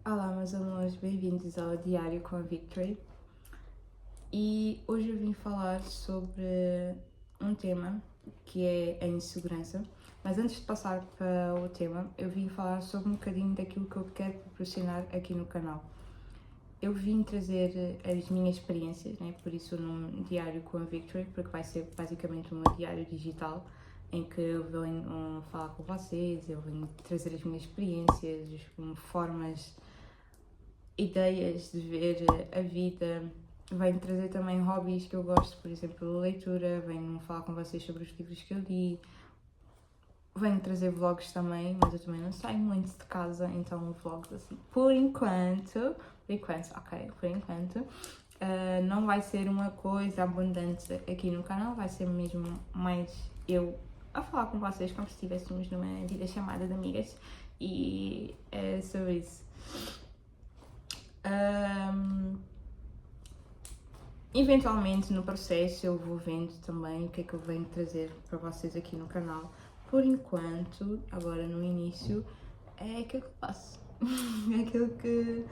Olá, meus amores, bem-vindos ao Diário com a Victory. E hoje eu vim falar sobre um tema que é a insegurança. Mas antes de passar para o tema, eu vim falar sobre um bocadinho daquilo que eu quero proporcionar aqui no canal. Eu vim trazer as minhas experiências, né? Por isso o nome Diário com a Victory, porque vai ser basicamente um diário digital em que eu venho falar com vocês, eu venho trazer as minhas experiências, formas, ideias de ver a vida. Venho trazer também hobbies que eu gosto, por exemplo, leitura, venho falar com vocês sobre os livros que eu li, venho trazer vlogs também, mas eu também não saio muito de casa, então vlogs assim, por enquanto, não vai ser uma coisa abundante aqui no canal, vai ser mesmo mais eu a falar com vocês como se estivéssemos numa videochamada de amigas e é sobre isso. Eventualmente no processo eu vou vendo também o que é que eu venho trazer para vocês aqui no canal. Por enquanto, agora no início, é aquilo que eu faço. É aquilo que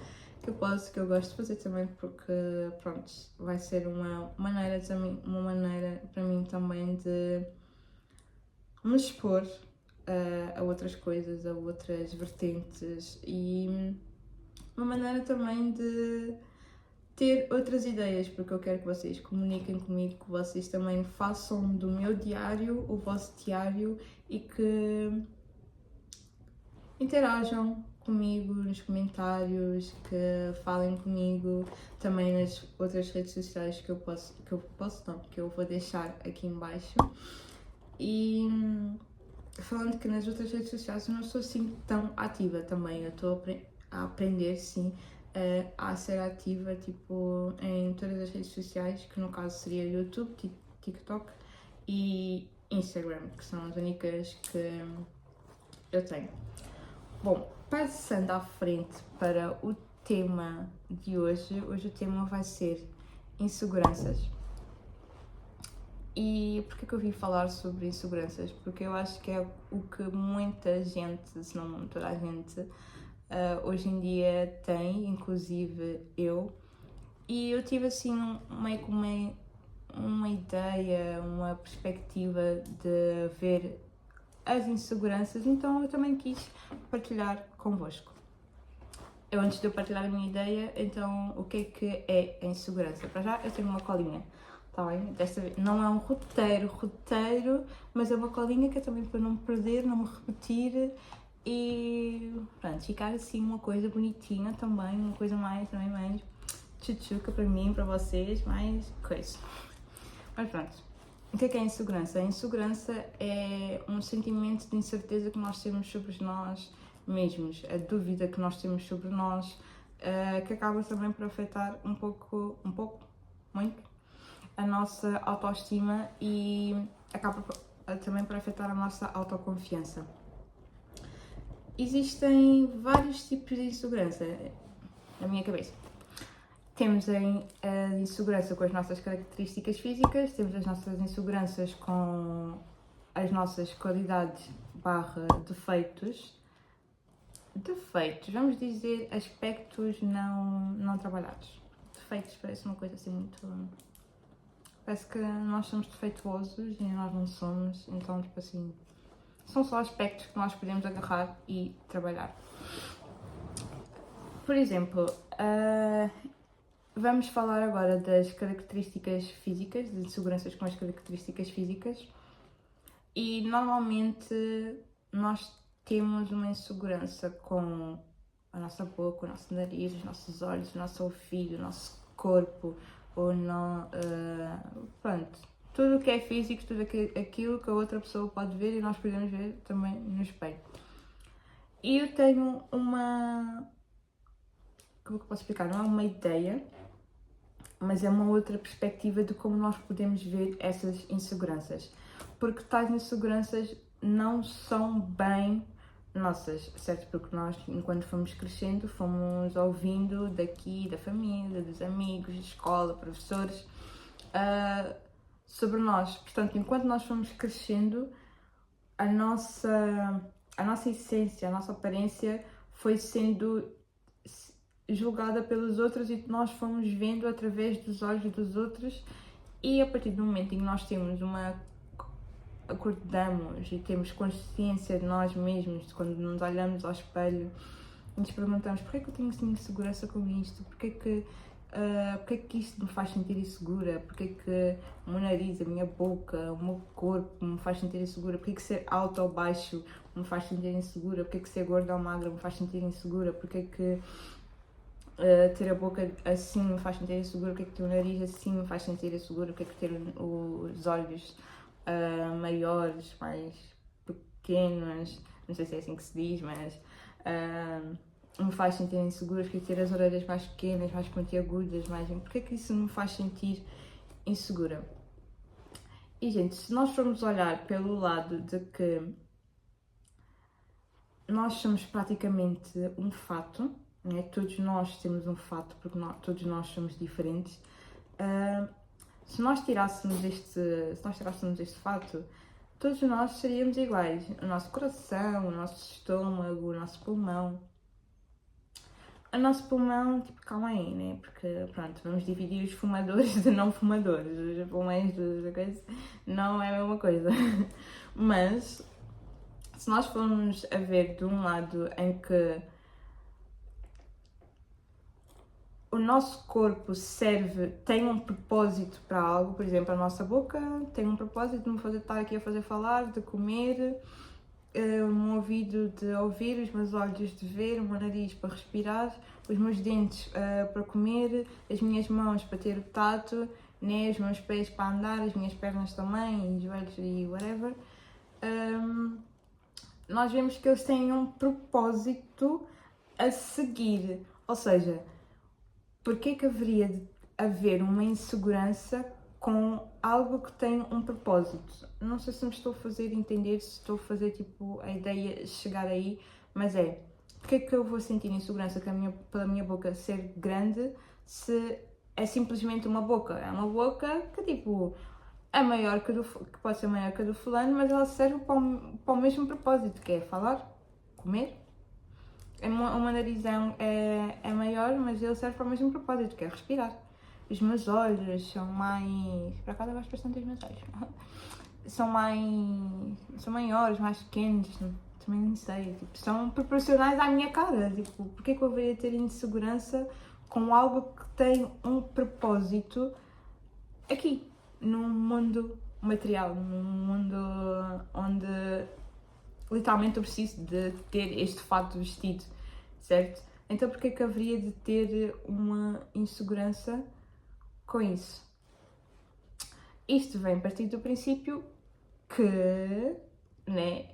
eu posso, que eu gosto de fazer também, porque pronto, vai ser uma maneira para mim também de me expor a outras coisas, a outras vertentes e uma maneira também de ter outras ideias, porque eu quero que vocês comuniquem comigo, que vocês também façam do meu diário o vosso diário e que interajam comigo nos comentários, que falem comigo também nas outras redes sociais que eu vou deixar aqui em baixo. E falando que nas outras redes sociais eu não sou assim tão ativa também, eu estou a aprender sim a ser ativa tipo em todas as redes sociais, que no caso seria YouTube, TikTok e Instagram, que são as únicas que eu tenho. Bom, passando à frente para o tema de hoje o tema vai ser inseguranças. E porquê que eu vim falar sobre inseguranças? Porque eu acho que é o que muita gente, se não toda a gente, hoje em dia tem, inclusive eu. E eu tive assim meio que uma ideia, uma perspectiva de ver as inseguranças, então eu também quis partilhar convosco. Eu, antes de eu partilhar a minha ideia, então o que é a insegurança? Para já eu tenho uma colinha, tá bem? Desta vez não é um roteiro, mas é uma colinha que é também para não me perder, não me repetir e pronto, ficar assim uma coisa bonitinha também, uma coisa também mais tchutchuca para mim, para vocês, mais coisa. Mas pronto, o que é a insegurança? A insegurança é um sentimento de incerteza que nós temos sobre nós mesmos, a dúvida que nós temos sobre nós, que acaba também por afetar muito, a nossa autoestima e acaba também por afetar a nossa autoconfiança. Existem vários tipos de insegurança na minha cabeça. Temos a insegurança com as nossas características físicas, temos as nossas inseguranças com as nossas qualidades / defeitos, vamos dizer aspectos não trabalhados. Defeitos parece uma coisa assim muito... Parece que nós somos defeituosos e nós não somos, então tipo assim, são só aspectos que nós podemos agarrar e trabalhar. Por exemplo, vamos falar agora das características físicas, de inseguranças com as características físicas. E normalmente nós temos uma insegurança com a nossa boca, o nosso nariz, os nossos olhos, o nosso ouvido, o nosso corpo, ou não, pronto, tudo o que é físico, tudo aquilo que a outra pessoa pode ver e nós podemos ver também no espelho. E eu tenho como é que eu posso explicar? Não é uma ideia, mas é uma outra perspectiva de como nós podemos ver essas inseguranças. Porque tais inseguranças não são bem nossas, certo? Porque nós, enquanto fomos crescendo, fomos ouvindo daqui, da família, dos amigos, da escola, professores, sobre nós. Portanto, enquanto nós fomos crescendo, a nossa essência, a nossa aparência foi sendo julgada pelos outros e nós fomos vendo através dos olhos dos outros, e a partir do momento em que nós temos acordamos e temos consciência de nós mesmos, quando nos olhamos ao espelho e nos perguntamos porquê que eu tenho assim insegurança com isto, porquê que isto me faz sentir insegura, porquê que o meu nariz, a minha boca, o meu corpo me faz sentir insegura, porquê que ser alto ou baixo me faz sentir insegura, porquê que ser gorda ou magra me faz sentir insegura, porquê que ter a boca assim me faz sentir insegura, porque é que ter o nariz assim me faz sentir insegura, porque é que ter os olhos maiores, mais pequenos, não sei se é assim que se diz, mas me faz sentir insegura, porque é que ter as orelhas mais pequenas, mais pontiagudas, porque é que isso me faz sentir insegura? E gente, se nós formos olhar pelo lado de que nós somos praticamente um fato, né? Todos nós temos um fato, porque todos nós somos diferentes. Se nós tirássemos este fato, todos nós seríamos iguais. O nosso coração, o nosso estômago, o nosso pulmão. O nosso pulmão, tipo, calma aí, né? Porque, pronto, vamos dividir os fumadores de não fumadores. Os pulmões da coisa não é a mesma coisa. Mas, se nós formos a ver de um lado em que o nosso corpo tem um propósito para algo, por exemplo, a nossa boca tem um propósito de me fazer estar aqui a fazer falar, de comer, o meu ouvido de ouvir, os meus olhos de ver, o meu nariz para respirar, os meus dentes para comer, as minhas mãos para ter o tato, né? Os meus pés para andar, as minhas pernas também, os joelhos e whatever. Nós vemos que eles têm um propósito a seguir, ou seja, porquê que haveria de haver uma insegurança com algo que tem um propósito? Não sei se me estou a fazer entender, se estou a fazer tipo a ideia chegar aí, mas porquê que eu vou sentir insegurança pela minha boca ser grande se é simplesmente uma boca? É uma boca que tipo é maior que pode ser maior que a do fulano, mas ela serve para o mesmo propósito, que é falar, comer. O meu nariz é maior, mas ele serve para o mesmo propósito, que é respirar. Os meus olhos são mais... Por acaso eu gosto bastante dos meus olhos. São maiores, mais pequenos, também não sei. Tipo, são proporcionais à minha cara. Tipo, porquê que eu deveria ter insegurança com algo que tem um propósito aqui, num mundo material, num mundo onde literalmente eu preciso de ter este fato vestido, certo? Então porquê que haveria de ter uma insegurança com isso? Isto vem a partir do princípio que, né,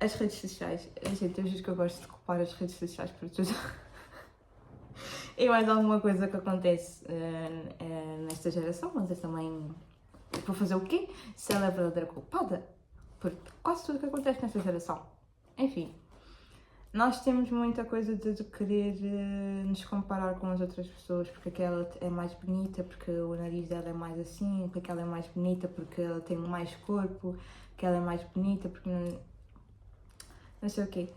as redes sociais, gente, eu juro que eu gosto de culpar as redes sociais por tudo. E mais alguma coisa que acontece nesta geração, mas eu também vou fazer o quê? Se ela é a verdadeira culpada por quase tudo que acontece nesta geração. Enfim, nós temos muita coisa de querer nos comparar com as outras pessoas, porque aquela é mais bonita, porque o nariz dela é mais assim, porque aquela é mais bonita, porque ela tem mais corpo, que ela é mais bonita, porque não sei o quê.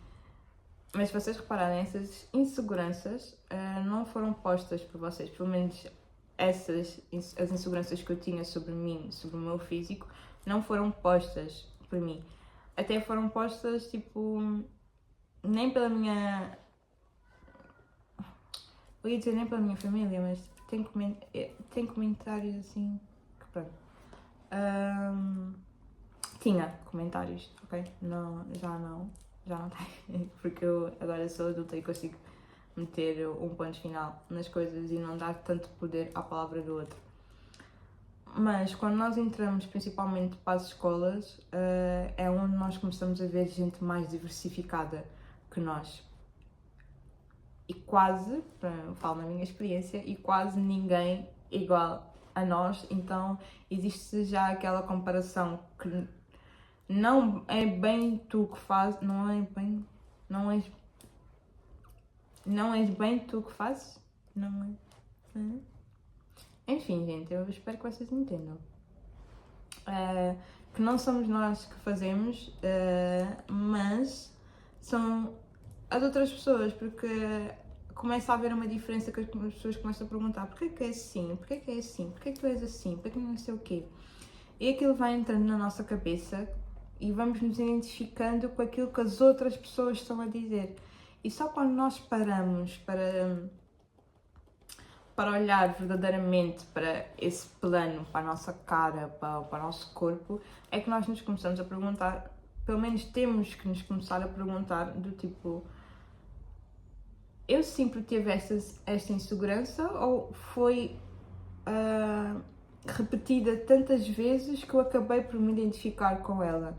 Mas se vocês repararem, essas inseguranças não foram postas por vocês, pelo menos as inseguranças que eu tinha sobre mim, sobre o meu físico, não foram postas por mim. Até foram postas, tipo, nem pela minha... Eu ia dizer nem pela minha família, mas tem comentários assim, que pronto. Tinha comentários, ok? Não, já não tem, porque eu agora sou adulta e consigo meter um ponto final nas coisas e não dar tanto poder à palavra do outro. Mas quando nós entramos principalmente para as escolas, é onde nós começamos a ver gente mais diversificada que nós. E quase, eu falo na minha experiência, e quase ninguém igual a nós, então existe já aquela comparação que não é bem tu que fazes, não és bem tu que fazes, não é? Enfim, gente, eu espero que vocês entendam. Que não somos nós que fazemos, mas são as outras pessoas, porque começa a haver uma diferença que as pessoas começam a perguntar porquê que é assim, porquê que é assim, porquê que tu és assim, porquê que não sei o quê. E aquilo vai entrando na nossa cabeça e vamos nos identificando com aquilo que as outras pessoas estão a dizer. E só quando nós paramos para olhar verdadeiramente para esse plano, para a nossa cara, para o nosso corpo, é que nós nos começamos a perguntar, pelo menos temos que nos começar a perguntar do tipo, eu sempre tive esta insegurança ou foi repetida tantas vezes que eu acabei por me identificar com ela?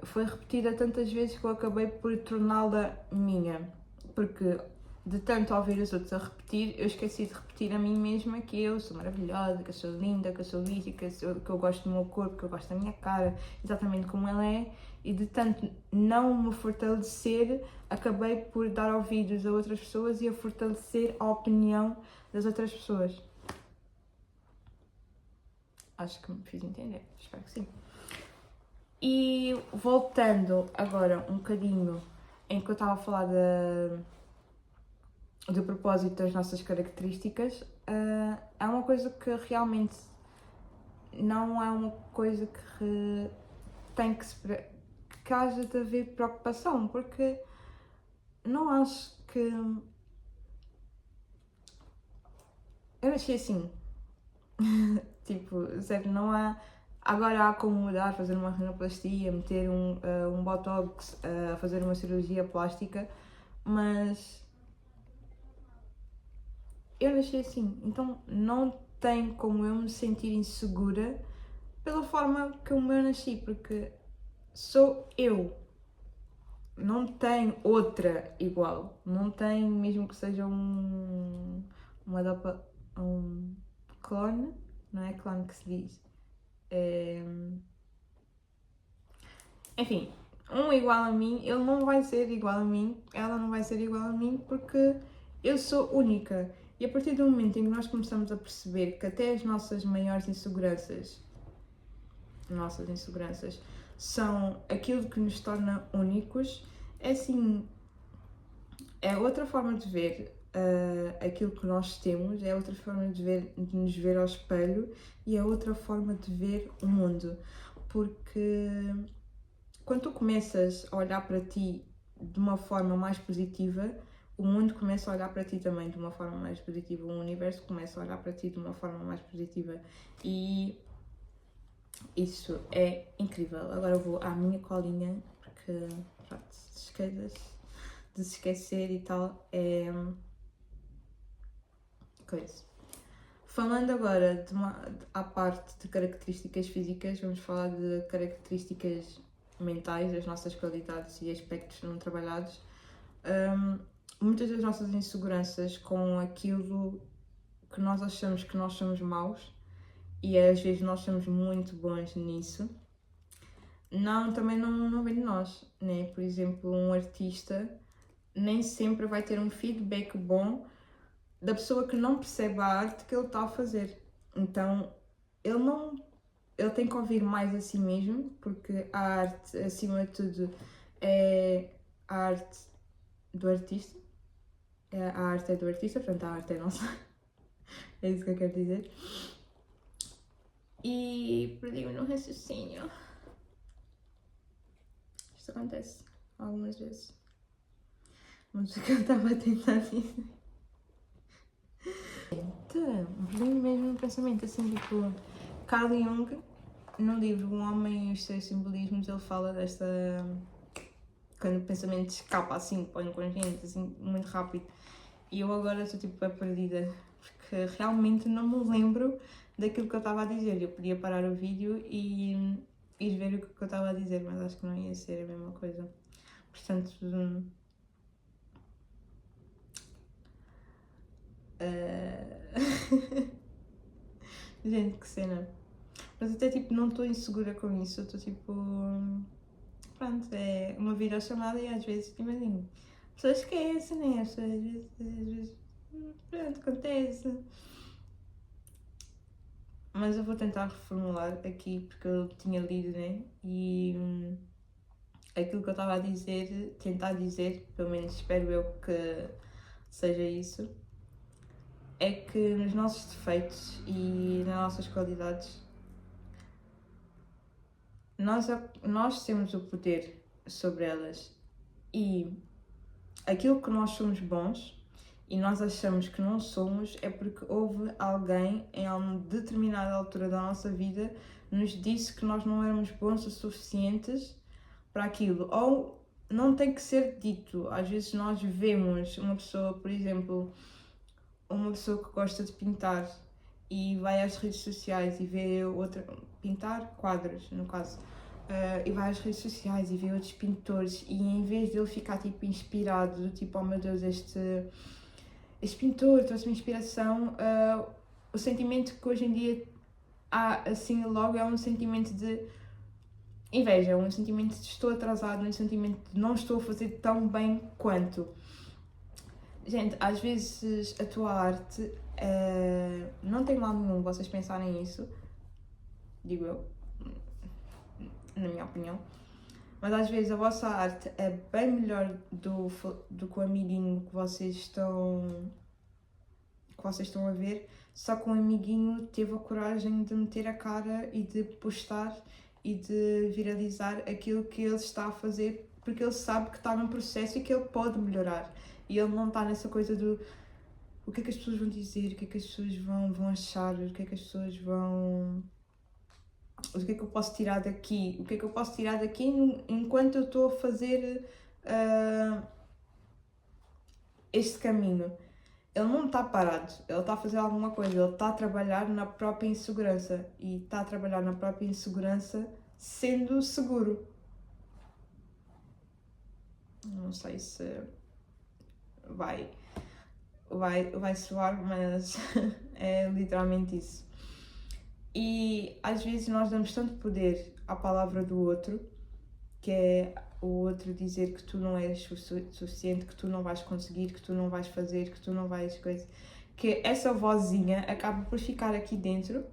Foi repetida tantas vezes que eu acabei por torná-la minha, porque de tanto ouvir os outros a repetir, eu esqueci de repetir a mim mesma que eu sou maravilhosa, que eu sou linda, que eu sou lisa, que eu gosto do meu corpo, que eu gosto da minha cara, exatamente como ela é, e de tanto não me fortalecer, acabei por dar ouvidos a outras pessoas e a fortalecer a opinião das outras pessoas. Acho que me fiz entender, espero que sim. E voltando agora um bocadinho em que eu estava a falar do propósito das nossas características, é uma coisa que realmente não é uma coisa que tem que haja de haver preocupação, porque não acho que. Eu achei assim. Tipo, sério, não há. Agora há como mudar, fazer uma rinoplastia, meter um botox, fazer uma cirurgia plástica, mas eu nasci assim, então não tem como eu me sentir insegura pela forma que eu nasci, porque sou eu, não tem outra igual, não tem, mesmo que seja um clone, não é clone que se diz, enfim, um igual a mim, ele não vai ser igual a mim, ela não vai ser igual a mim, porque eu sou única. E a partir do momento em que nós começamos a perceber que até as nossas maiores inseguranças, são aquilo que nos torna únicos, é assim, é outra forma de ver aquilo que nós temos, é outra forma de nos ver ao espelho e é outra forma de ver o mundo. Porque quando tu começas a olhar para ti de uma forma mais positiva, o mundo começa a olhar para ti também de uma forma mais positiva, o universo começa a olhar para ti de uma forma mais positiva e isso é incrível. Agora eu vou à minha colinha, porque pronto, de se esquecer e tal, é coisa. Falando agora à parte de características físicas, vamos falar de características mentais, as nossas qualidades e aspectos não trabalhados. Muitas das nossas inseguranças com aquilo que nós achamos que nós somos maus, e às vezes nós somos muito bons nisso, também não vem de nós, né? Por exemplo, um artista nem sempre vai ter um feedback bom da pessoa que não percebe a arte que ele está a fazer. Então, ele tem que ouvir mais a si mesmo, porque a arte, acima de tudo, é a arte do artista. A arte é do artista, portanto a arte é nossa. É isso que eu quero dizer. E perdi-me no raciocínio. Isto acontece algumas vezes. Mas o que eu estava a tentar dizer. Perdi-me mesmo no pensamento, assim, tipo, Carl Jung, no livro O Homem e os Seus Simbolismos, ele fala desta. Quando o pensamento escapa assim para o inconsciente, assim, muito rápido. E eu agora estou tipo bem perdida, porque realmente não me lembro daquilo que eu estava a dizer. Eu podia parar o vídeo e ir ver o que eu estava a dizer, mas acho que não ia ser a mesma coisa. Portanto. Gente, que cena. Mas até tipo, não estou insegura com isso, eu estou tipo. Pronto, é uma videochamada e às vezes, imagino, as pessoas esquecem, né? As pessoas às vezes. Pronto, acontece. Mas eu vou tentar reformular aqui porque eu tinha lido, né? E aquilo que eu estava a dizer, tentar dizer, pelo menos espero eu que seja isso, é que nos nossos defeitos e nas nossas qualidades nós temos o poder sobre elas, e aquilo que nós somos bons e nós achamos que não somos é porque houve alguém em uma determinada altura da nossa vida nos disse que nós não éramos bons o suficientes para aquilo. Ou não tem que ser dito. Às vezes nós vemos uma pessoa, por exemplo, uma pessoa que gosta de pintar e vai às redes sociais e vê outra pintar quadros, no caso. E vai às redes sociais e vê outros pintores, e em vez dele ficar tipo inspirado, do tipo, oh meu Deus, este pintor trouxe-me inspiração, o sentimento que hoje em dia há assim logo é um sentimento de inveja, um sentimento de estou atrasado, um sentimento de não estou a fazer tão bem quanto. Gente, às vezes a tua arte não tem mal nenhum vocês pensarem nisso, digo eu, na minha opinião, mas às vezes a vossa arte é bem melhor do que o amiguinho que vocês estão a ver, só que o amiguinho teve a coragem de meter a cara e de postar e de viralizar aquilo que ele está a fazer, porque ele sabe que está num processo e que ele pode melhorar, e ele não está nessa coisa do o que é que as pessoas vão dizer, o que é que as pessoas vão achar, o que é que as pessoas vão... O que é que eu posso tirar daqui? O que é que eu posso tirar daqui enquanto eu estou a fazer este caminho? Ele não está parado, ele está a fazer alguma coisa, ele está a trabalhar na própria insegurança, e está a trabalhar na própria insegurança sendo seguro. Não sei se vai soar, mas é literalmente isso. E às vezes nós damos tanto poder à palavra do outro, que é o outro dizer que tu não és o suficiente, que tu não vais conseguir, que tu não vais fazer, que tu não vais coisa, que essa vozinha acaba por ficar aqui dentro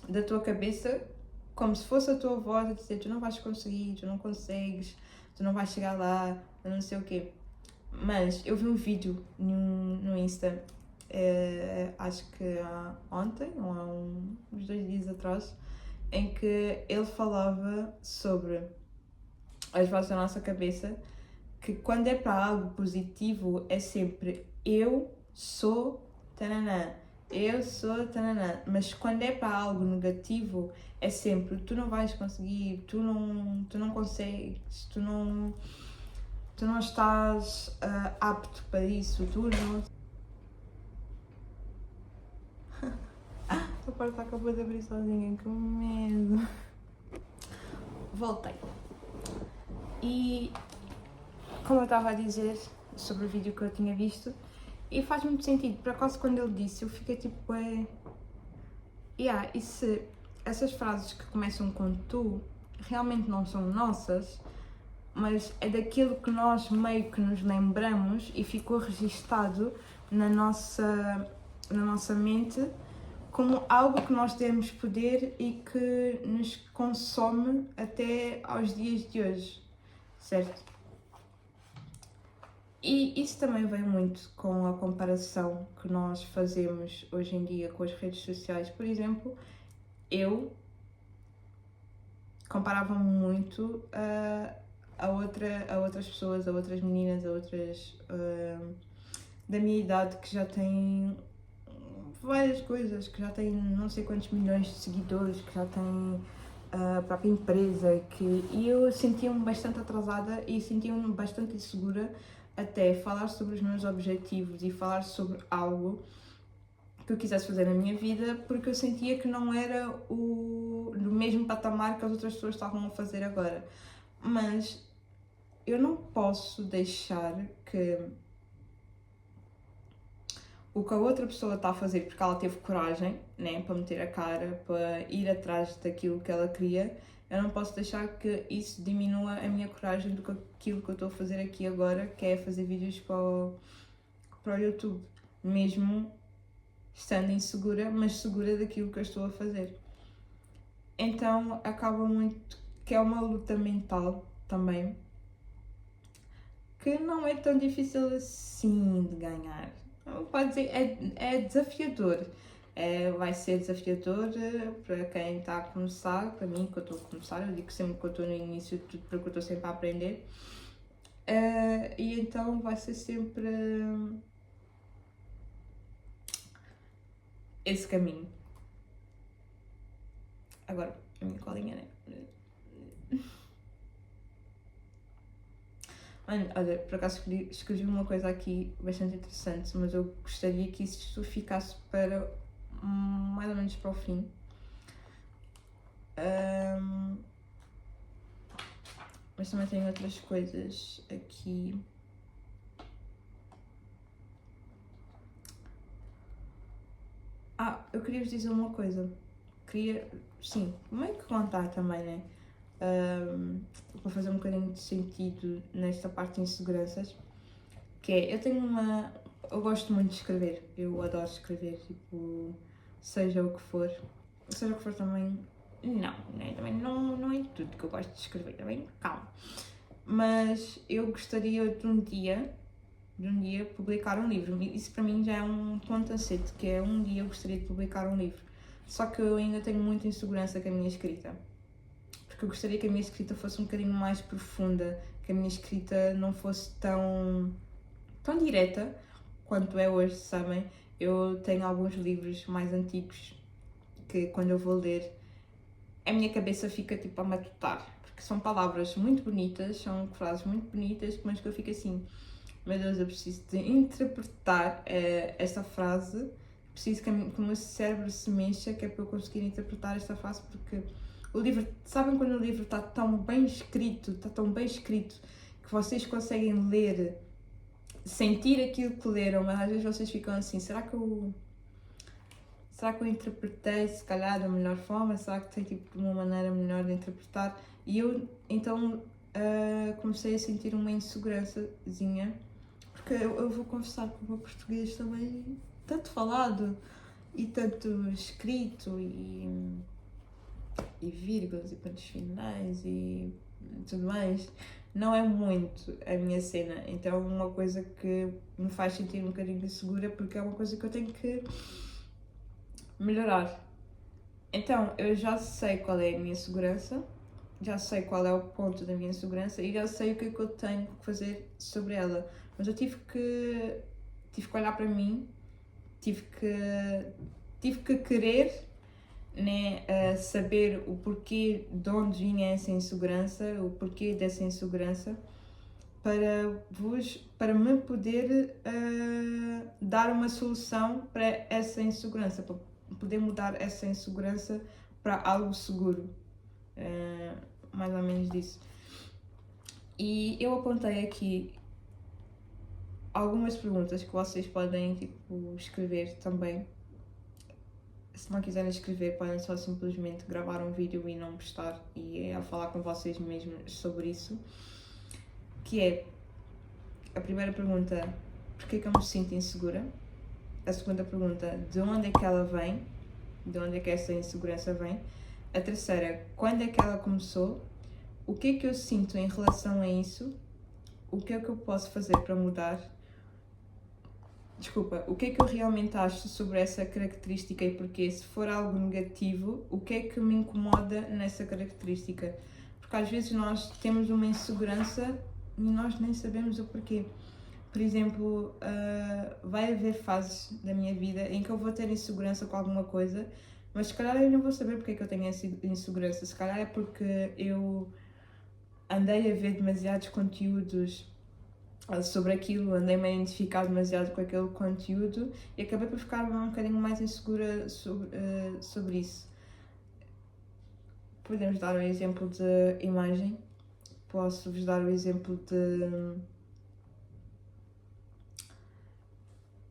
da tua cabeça, como se fosse a tua voz a dizer tu não vais conseguir, tu não consegues, tu não vais chegar lá, não sei o quê. Mas eu vi um vídeo no Insta, acho que ontem, ou há uns 2 dias atrás, em que ele falava sobre as vozes da nossa cabeça, que quando é para algo positivo é sempre eu sou tananã, eu sou tananã, mas quando é para algo negativo é sempre tu não vais conseguir, tu não consegues, tu não estás apto para isso, tu não... A porta acabou de abrir sozinha, que medo. Voltei. E como eu estava a dizer sobre o vídeo que eu tinha visto, e faz muito sentido, por acaso quando ele disse eu fiquei tipo, e se essas frases que começam com tu realmente não são nossas, mas é daquilo que nós meio que nos lembramos e ficou registado na nossa mente como algo que nós temos poder e que nos consome até aos dias de hoje, certo? E isso também vem muito com a comparação que nós fazemos hoje em dia com as redes sociais. Por exemplo, eu comparava-me muito a outras pessoas, a outras meninas, a outras da minha idade que já têm várias coisas, que já têm não sei quantos milhões de seguidores, que já têm a própria empresa, e eu sentia-me bastante atrasada e sentia-me bastante insegura até falar sobre os meus objetivos e falar sobre algo que eu quisesse fazer na minha vida, porque eu sentia que não era no mesmo patamar que as outras pessoas estavam a fazer agora. Mas eu não posso deixar que o que a outra pessoa está a fazer, porque ela teve coragem, né, para meter a cara, para ir atrás daquilo que ela queria, eu não posso deixar que isso diminua a minha coragem do que aquilo que eu estou a fazer aqui agora, que é fazer vídeos para o YouTube, mesmo estando insegura, mas segura daquilo que eu estou a fazer. Então acaba muito que é uma luta mental também, que não é tão difícil assim de ganhar. Pode dizer, é desafiador. Vai ser desafiador para quem está a começar, para mim que eu estou a começar, eu digo sempre que eu estou no início de tudo porque eu estou sempre a aprender. E então vai ser sempre esse caminho. Agora, a minha colinha, né? Olha, por acaso escrevi uma coisa aqui bastante interessante, mas eu gostaria que isto ficasse para mais ou menos para o fim. Mas também tenho outras coisas aqui. Eu queria vos dizer uma coisa. Sim, meio que contar também, né? Para fazer um bocadinho de sentido nesta parte de inseguranças, que é, eu gosto muito de escrever, eu adoro escrever, tipo, seja o que for também, não, né? Também não é tudo que eu gosto de escrever, também, calma, mas eu gostaria de um dia publicar um livro, isso para mim já é um ponto aceito, que é um dia eu gostaria de publicar um livro, só que eu ainda tenho muita insegurança com a minha escrita. Porque eu gostaria que a minha escrita fosse um bocadinho mais profunda, que a minha escrita não fosse tão direta quanto é hoje, sabem? Eu tenho alguns livros mais antigos que quando eu vou ler, a minha cabeça fica tipo a matutar, porque são palavras muito bonitas, são frases muito bonitas, mas que eu fico assim, meu Deus, eu preciso de interpretar esta frase, preciso que o meu cérebro se mexa, que é para eu conseguir interpretar esta frase, porque o livro, sabem quando o livro está tão bem escrito, que vocês conseguem ler, sentir aquilo que leram, mas às vezes vocês ficam assim, será que eu interpretei se calhar da melhor forma? Será que tem tipo uma maneira melhor de interpretar? E eu então comecei a sentir uma insegurançazinha, porque eu vou confessar que o meu português também, tanto falado e tanto escrito e vírgulas e pontos finais e tudo mais, não é muito a minha cena. Então é uma coisa que me faz sentir um bocadinho insegura, porque é uma coisa que eu tenho que melhorar. Então eu já sei qual é a minha segurança, já sei qual é o ponto da minha segurança e já sei o que é que eu tenho que fazer sobre ela. Mas eu tive que olhar para mim, tive que querer, né, saber o porquê de onde vinha essa insegurança, o porquê dessa insegurança, para me poder dar uma solução para essa insegurança, para poder mudar essa insegurança para algo seguro, mais ou menos disso. E eu apontei aqui algumas perguntas que vocês podem tipo, escrever também. Se não quiserem escrever, podem só simplesmente gravar um vídeo e não postar e a falar com vocês mesmos sobre isso. Que é, a primeira pergunta, porquê que eu me sinto insegura? A segunda pergunta, de onde é que ela vem? De onde é que essa insegurança vem? A terceira, quando é que ela começou? O que é que eu sinto em relação a isso? O que é que eu posso fazer para mudar? O que é que eu realmente acho sobre essa característica e porquê? Se for algo negativo, o que é que me incomoda nessa característica? Porque às vezes nós temos uma insegurança e nós nem sabemos o porquê. Por exemplo, vai haver fases da minha vida em que eu vou ter insegurança com alguma coisa, mas se calhar eu não vou saber porque é que eu tenho essa insegurança. Se calhar é porque eu andei a ver demasiados conteúdos sobre aquilo, andei-me a identificar demasiado com aquele conteúdo e acabei por ficar um bocadinho mais insegura sobre isso. Podemos dar o exemplo de imagem, posso-vos dar o exemplo de...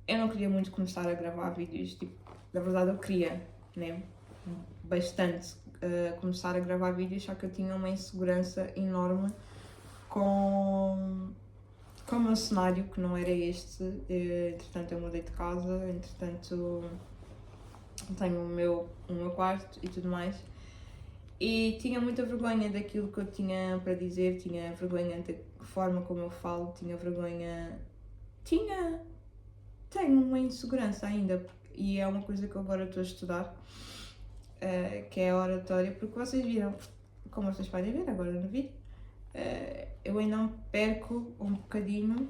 Eu não queria muito começar a gravar vídeos, tipo, na verdade eu queria, né, bastante começar a gravar vídeos, só que eu tinha uma insegurança enorme com o meu cenário, que não era este. Entretanto eu mudei de casa, entretanto tenho o meu quarto e tudo mais, E tinha muita vergonha daquilo que eu tinha para dizer, tinha vergonha da forma como eu falo, tinha vergonha. Tenho uma insegurança ainda, e é uma coisa que eu agora estou a estudar, que é a oratória, porque vocês viram, como vocês podem ver agora no vídeo, eu ainda me perco um bocadinho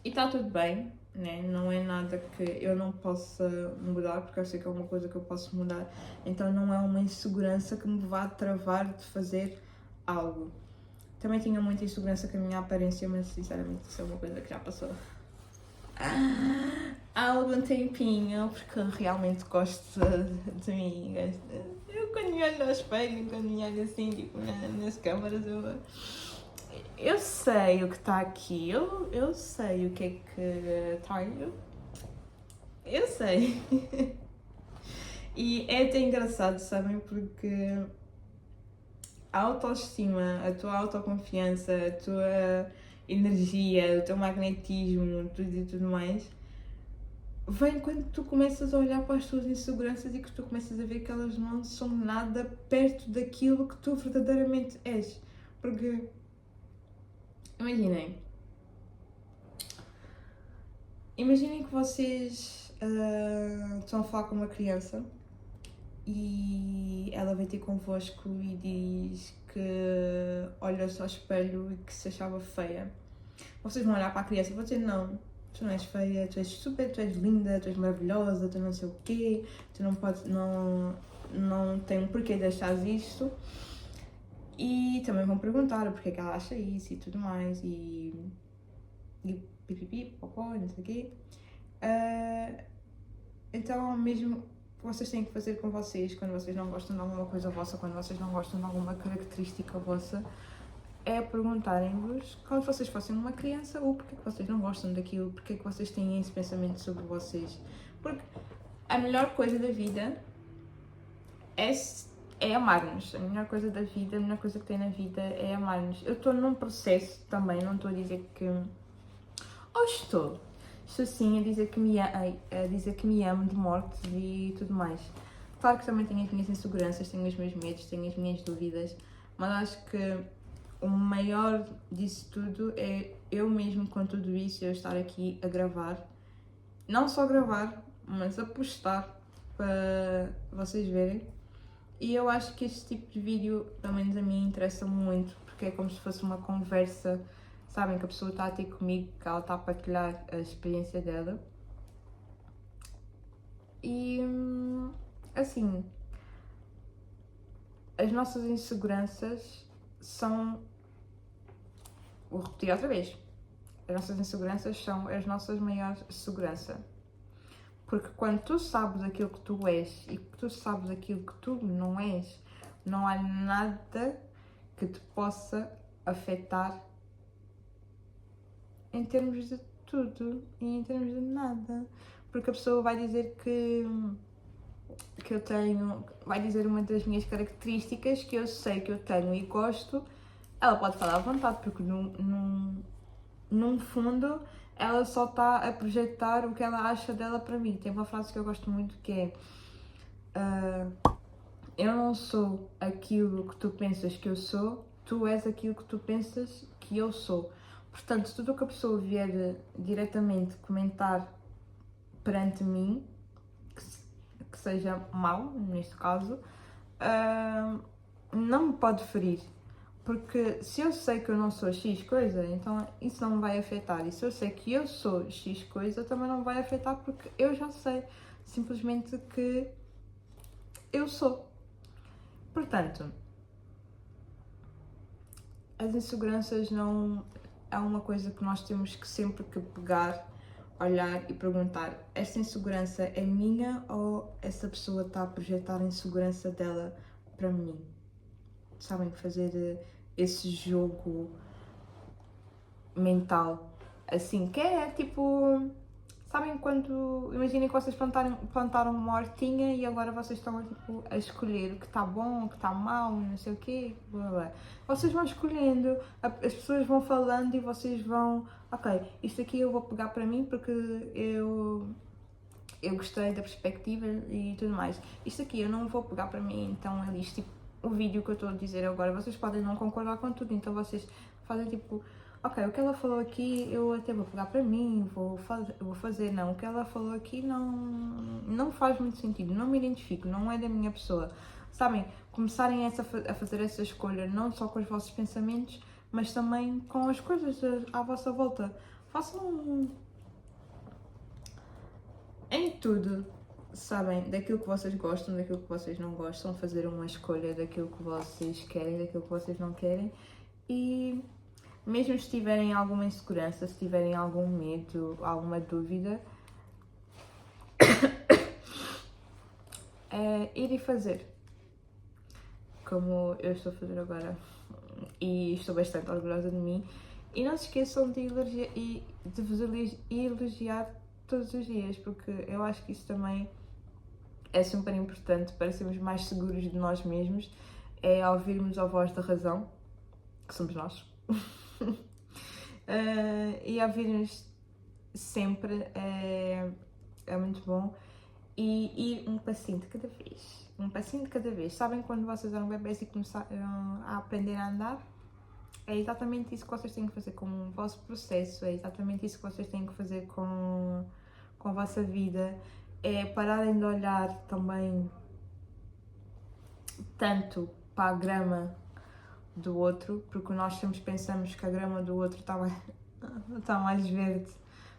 e está tudo bem, né? Não é nada que eu não possa mudar, porque eu sei que é uma coisa que eu posso mudar, então não é uma insegurança que me vá travar de fazer algo. Também tinha muita insegurança com a minha aparência, mas sinceramente isso é uma coisa que já passou há algum tempinho, porque eu realmente gosto de mim. Eu quando me olho ao espelho, quando me olho assim, tipo, nas câmaras, eu sei o que está aqui, eu sei o que é que está aí, eu sei. E é até engraçado, sabem, porque a autoestima, a tua autoconfiança, a tua energia, o teu magnetismo, tudo e tudo mais, vem quando tu começas a olhar para as tuas inseguranças e que tu começas a ver que elas não são nada perto daquilo que tu verdadeiramente és. Porque, imaginem que vocês estão a falar com uma criança e ela vem ter convosco e diz que olha-se ao espelho e que se achava feia. Vocês vão olhar para a criança e vão dizer: não, tu não és feia, tu és super, tu és linda, tu és maravilhosa, tu não sei o quê, tu não podes, não tem um porquê de achares isto. E também vão perguntar o porquê que ela acha isso e tudo mais, e pipipi, popó, não sei o quê. Então, mesmo que vocês têm que fazer com vocês, quando vocês não gostam de alguma coisa vossa, quando vocês não gostam de alguma característica vossa, é perguntarem-vos, como se vocês fossem uma criança, o porquê que vocês não gostam daquilo, porquê que vocês têm esse pensamento sobre vocês. Porque a melhor coisa da vida é amar-nos. A melhor coisa da vida, a melhor coisa que tem na vida é amar-nos. Eu estou num processo também, não estou a dizer que... Estou sim a dizer que me amo de morte e tudo mais. Claro que também tenho as minhas inseguranças, tenho os meus medos, tenho as minhas dúvidas, mas acho que o maior disso tudo é eu mesmo com tudo isso, eu estar aqui a gravar. Não só gravar, mas a postar para vocês verem. E eu acho que este tipo de vídeo, pelo menos a mim, interessa muito, porque é como se fosse uma conversa, sabem, que a pessoa está a ter comigo, que ela está a partilhar a experiência dela. E, assim, as nossas inseguranças são... Vou repetir outra vez. As nossas inseguranças são as nossas maiores seguranças. Porque quando tu sabes aquilo que tu és e que tu sabes aquilo que tu não és, não há nada que te possa afetar em termos de tudo e em termos de nada. Porque a pessoa vai dizer que eu tenho, vai dizer uma das minhas características que eu sei que eu tenho e gosto, ela pode falar à vontade, porque num fundo ela só está a projetar o que ela acha dela para mim. Tem uma frase que eu gosto muito que é eu não sou aquilo que tu pensas que eu sou, tu és aquilo que tu pensas que eu sou. Portanto, tudo o que a pessoa vier diretamente comentar perante mim, que seja mau, neste caso, não me pode ferir. Porque se eu sei que eu não sou X coisa, então isso não me vai afetar. E se eu sei que eu sou X coisa, também não me vai afetar, porque eu já sei simplesmente que eu sou. Portanto, as inseguranças não é uma coisa que nós temos que sempre que pegar, olhar e perguntar: esta insegurança é minha ou essa pessoa está a projetar a insegurança dela para mim? Sabem, fazer esse jogo mental, assim, que é tipo... Sabem quando... Imaginem que vocês plantaram uma hortinha e agora vocês estão tipo, a escolher o que está bom, o que está mau, não sei o quê, blá blá. Vocês vão escolhendo, as pessoas vão falando e vocês vão... Ok, isto aqui eu vou pegar para mim porque eu gostei da perspectiva e tudo mais. Isto aqui eu não vou pegar para mim, então é isto, tipo, o vídeo que eu estou a dizer agora, vocês podem não concordar com tudo, então vocês fazem tipo, ok, o que ela falou aqui eu até vou pegar para mim, vou fazer, não, o que ela falou aqui não faz muito sentido, não me identifico, não é da minha pessoa. Sabem, começarem a fazer essa escolha não só com os vossos pensamentos, mas também com as coisas à vossa volta. Façam em tudo, sabem, daquilo que vocês gostam, daquilo que vocês não gostam, fazer uma escolha daquilo que vocês querem, daquilo que vocês não querem. E mesmo se tiverem alguma insegurança, se tiverem algum medo, alguma dúvida, ir e fazer. Como eu estou a fazer agora. E estou bastante orgulhosa de mim. E não se esqueçam de vos elogiar todos os dias, porque eu acho que isso também é super importante para sermos mais seguros de nós mesmos, é ouvirmos a voz da razão, que somos nós, e ouvirmos sempre é muito bom, e ir um passinho de cada vez, um passinho de cada vez. Sabem quando vocês eram bebês e começaram a aprender a andar? É exatamente isso que vocês têm que fazer com o vosso processo, é exatamente isso que vocês têm que fazer com a vossa vida. É pararem de olhar também tanto para a grama do outro, porque nós sempre pensamos que a grama do outro está mais verde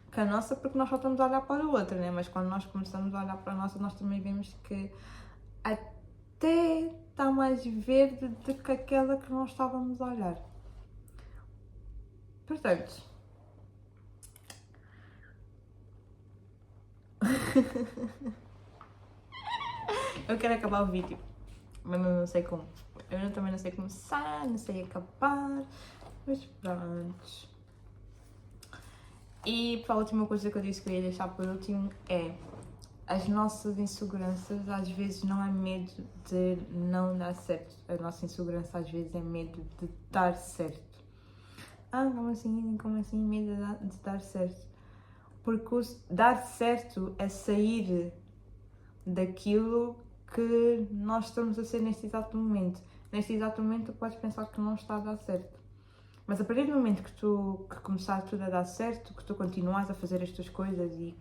que a nossa, porque nós só estamos a olhar para o outro, né? Mas quando nós começamos a olhar para a nossa, nós também vemos que até está mais verde do que aquela que nós estávamos a olhar. Portanto, eu quero acabar o vídeo, mas não sei como. Eu também não sei começar, não sei acabar, mas pronto. E para a última coisa que eu disse que eu ia deixar por último é: as nossas inseguranças às vezes não é medo de não dar certo, a nossa insegurança às vezes é medo de dar certo. Como assim medo de dar certo? Porque dar certo é sair daquilo que nós estamos a ser neste exato momento. Neste exato momento tu podes pensar que não está a dar certo. Mas a partir do momento que começar tudo a dar certo, que tu continuas a fazer as tuas coisas e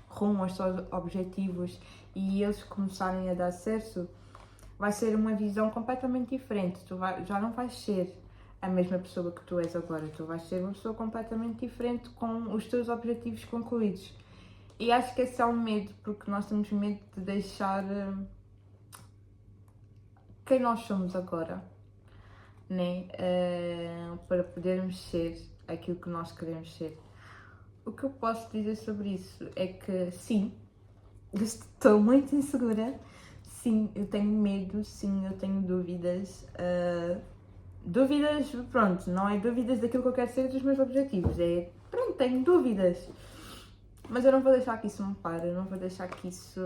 rumo aos teus objetivos e eles começarem a dar certo, vai ser uma visão completamente diferente. Já não vais ser a mesma pessoa que tu és agora, tu vais ser uma pessoa completamente diferente com os teus objetivos concluídos. E acho que esse é um medo, porque nós temos medo de deixar quem nós somos agora, né? Para podermos ser aquilo que nós queremos ser. O que eu posso dizer sobre isso é que sim, eu estou muito insegura, sim, eu tenho medo, sim, eu tenho dúvidas. Dúvidas, pronto, não é dúvidas daquilo que eu quero ser, dos meus objetivos, pronto, tenho dúvidas. Mas eu não vou deixar que isso me pare, eu não vou deixar que isso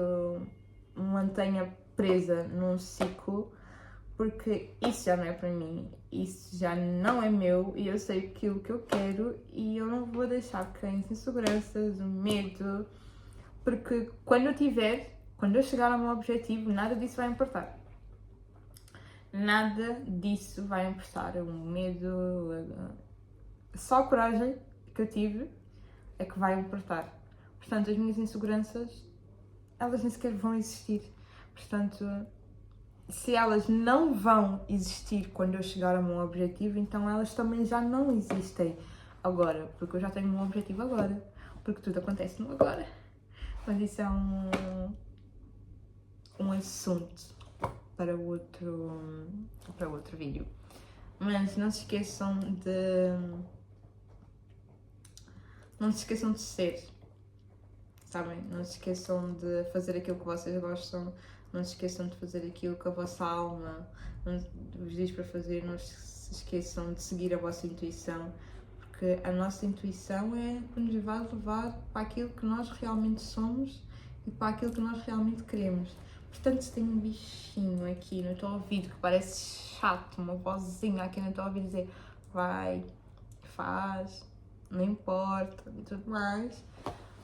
me mantenha presa num ciclo, porque isso já não é para mim, isso já não é meu e eu sei aquilo que eu quero e eu não vou deixar que as inseguranças, o medo, porque quando eu chegar ao meu objetivo, nada disso vai importar. Nada disso vai importar. O medo, só a coragem que eu tive é que vai importar. Portanto, as minhas inseguranças, elas nem sequer vão existir. Portanto, se elas não vão existir quando eu chegar ao meu objetivo, então elas também já não existem agora, porque eu já tenho um objetivo agora, porque tudo acontece no agora. Mas isso é um assunto para outro vídeo. Mas não se esqueçam de ser, sabem? Não se esqueçam de fazer aquilo que vocês gostam, não se esqueçam de fazer aquilo que a vossa alma vos diz para fazer, não se esqueçam de seguir a vossa intuição, porque a nossa intuição é que nos vai levar para aquilo que nós realmente somos e para aquilo que nós realmente queremos. Portanto, se tem um bichinho aqui no teu ouvido que parece chato, uma vozinha aqui no teu ouvido dizer vai, faz, não importa e tudo mais,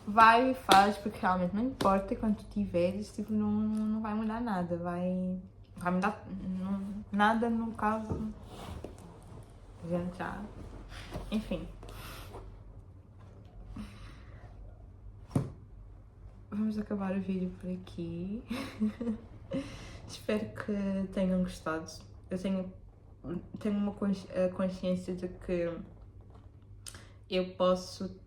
vai e faz, porque realmente não importa, quando tu tiveres, tipo, não vai mudar nada, vai vai me dar nada no caso. A gente já. Enfim. Vamos acabar o vídeo por aqui. Espero que tenham gostado. Eu tenho uma consciência de que eu posso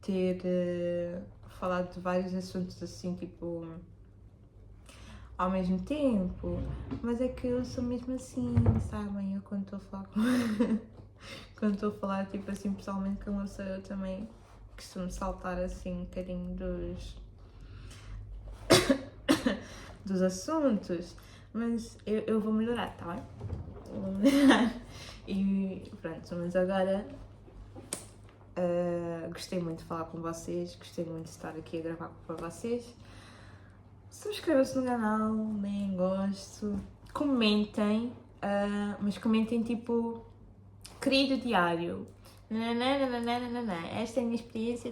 ter falado de vários assuntos assim, tipo, ao mesmo tempo, mas é que eu sou mesmo assim, sabem? Eu quando estou a falar quando estou a falar, tipo assim, pessoalmente com uma pessoa, eu também costumo saltar assim um bocadinho dos assuntos, mas eu vou melhorar, tá bem? Vou melhorar. E pronto, mas agora gostei muito de falar com vocês, gostei muito de estar aqui a gravar para vocês. Subscrevam-se no canal, deem gosto, comentem, mas comentem tipo, querido diário, esta é a minha experiência,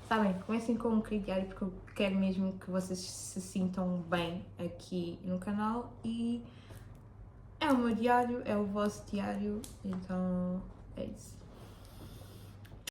sabem, comecem com um querido diário porque eu quero mesmo que vocês se sintam bem aqui no canal e é o meu diário, é o vosso diário, então é isso.